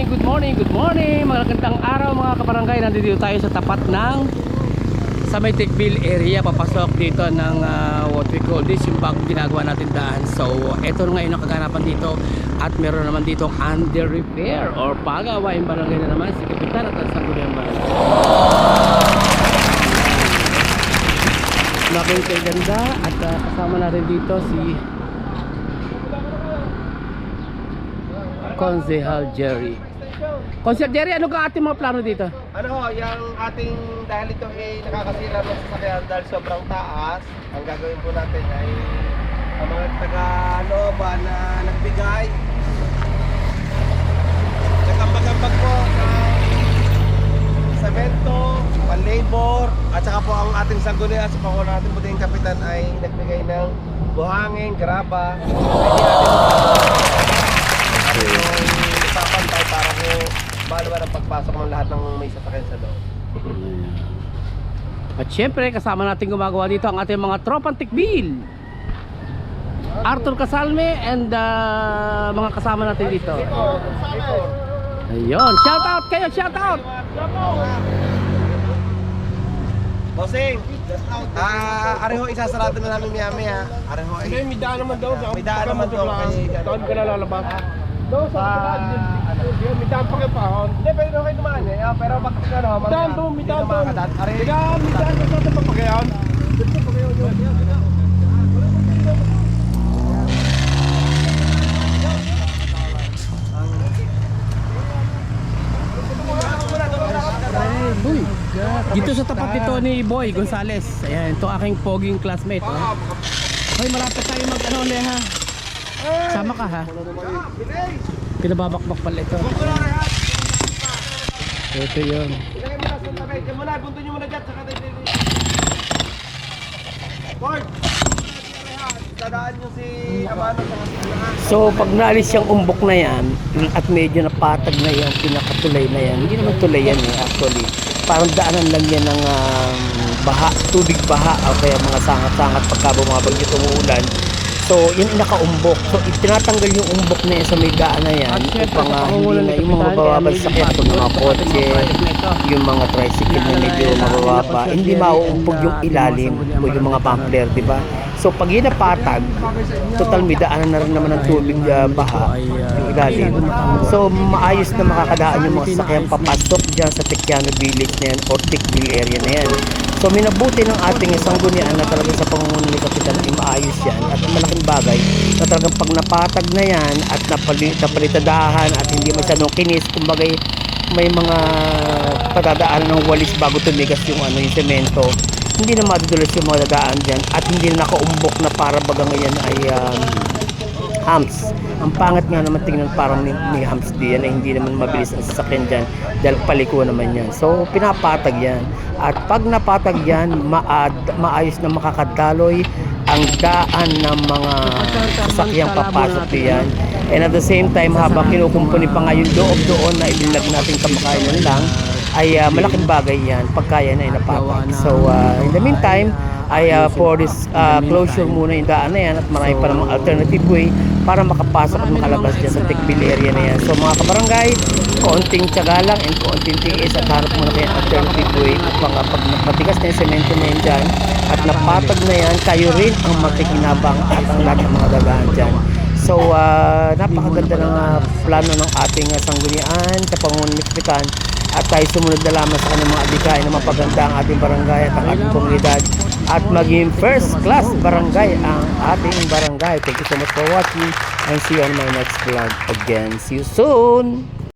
good morning, good morning. Magandang araw mga kabarangay. Nandito tayo sa tapat ng sa may Tikbil area. Papasok dito ng what we call this, yung bagong ginagawa natin daan. So, eto ngayon ang kaganapan dito. At meron naman dito under repair or pagawain barangay na naman si Kapitan at ang Sangguniang Barangay. Maraming kay ganda at kasama natin dito si Konsehal Jerry. Konsehal Jerry, ano ka ating mga plano dito? Ano ho, yung ating dahil ito ay nakakasira ng sasakyan dahil sobrang taas, ang gagawin po natin ay ang mga taga-looban na nagbigay nagambag-ambag po ng semento, pan-labor at saka po ang ating sanggunian sa pangulo natin puting kapitan ay nagbigay ng buhangin, graba. Papantay para po maluwa ang pagpasok ng lahat ng may sasakyan sa loob. At syempre kasama natin gumagawa dito ang ating mga tropang Tikbil, Arthur Casalme and mga kasama natin dito. Ayun, shout out kayo, shout out. Bossing, areho isasarado na namin maya-maya. Areho ay May daan naman daw. may daan naman daw kay Doon ka na lalabas. Doon sa yun, may daan pa kayo pahon. Hindi, pwede kayo dumaan eh. Pero bakit ano, May daan doon, may daan doon. Areho. Tiga, may daan doon sa papagayon. Uy, dito sa tapat dito ni Boy Gonzales. Ayan, ito aking poging classmate. Oh. Hoy, malapit tayo mag-ano ulit ha. Sama ka ha. Pinababakbak pala ito. Ito yun. Ilagay mo na sa tabi. Diyan muna, bunto nyo muna dyan. Saka tayo. Board! Dadaan nyo si Amano sa kasalahan. So pag naalis yung umbok na yan at medyo napatag na yung pinakatulay na yan, hindi naman tulay yan eh actually. Parang daanan lang yan ng baha, tubig baha o kaya mga sangat-sangat pagka bumabag yung umuulan. So yun yung nakaumbok. So itinatanggal yung umbok na yan sa may daan na yan upang hindi na yung mga mabababal sakyan kung mga kotse, yung mga tricycle na medyo mabababa, hindi mauumpog yung ilalim o yung mga bumpler, di ba? So pag yun napatag, total may daanan na rin naman ng tubig baha yung ilalim. So maayos na makakadaan yung mga sasakyan papasok dyan sa Tequiano Village na yan or Tikbil area na yan. So minabuti ng ating sanggunian na talagang sa pangunguna ni Kapitan ay maayos yan at malaking bagay na talagang pag napatag na yan at napalitadahan at hindi masyadong kinis, kumbaga may mga padadaan ng walis bago tumigas yung yung semento, hindi na madudulas yung mga dadaan dyan at hindi na nakaumbok na para baga ngayon ay humps. Ang pangat nga naman tingnan parang may humps diyan na hindi naman mabilis ang sasakyan dyan dahil paliko naman yan. So pinapatag yan at pag napatag yan maayos na makakadaloy ang daan ng mga sasakyang papasok diyan. And at the same time habang kinukumpuni pa nga yung loob doon na ibilag natin kamakailan lang ay malaking bagay yan pagkaya na inapatag. So in the meantime ay for this closure muna yung daan na yan at marami pa namang alternative way para makapasok at makalabas dyan sa Tikbil area na yan. So mga kabarangay, konting tiyaga lang and konting tiis at hanap muna kayo alternative way upang pag napatigas na yung semento na yan dyan at napatag na yan, kayo rin ang makikinabang at ang lahat ng mga dagaan dyan. So napakaganda ng plano ng ating sanggunian sa pangunguna ni Kapitan at tayo sumunod na lamang sa kanyang mga adhikain na mapaganda ang ating barangay at ang ating komunidad at maging first class barangay ang ating barangay. Thank you so much for watching and see you on my next vlog again. See you soon!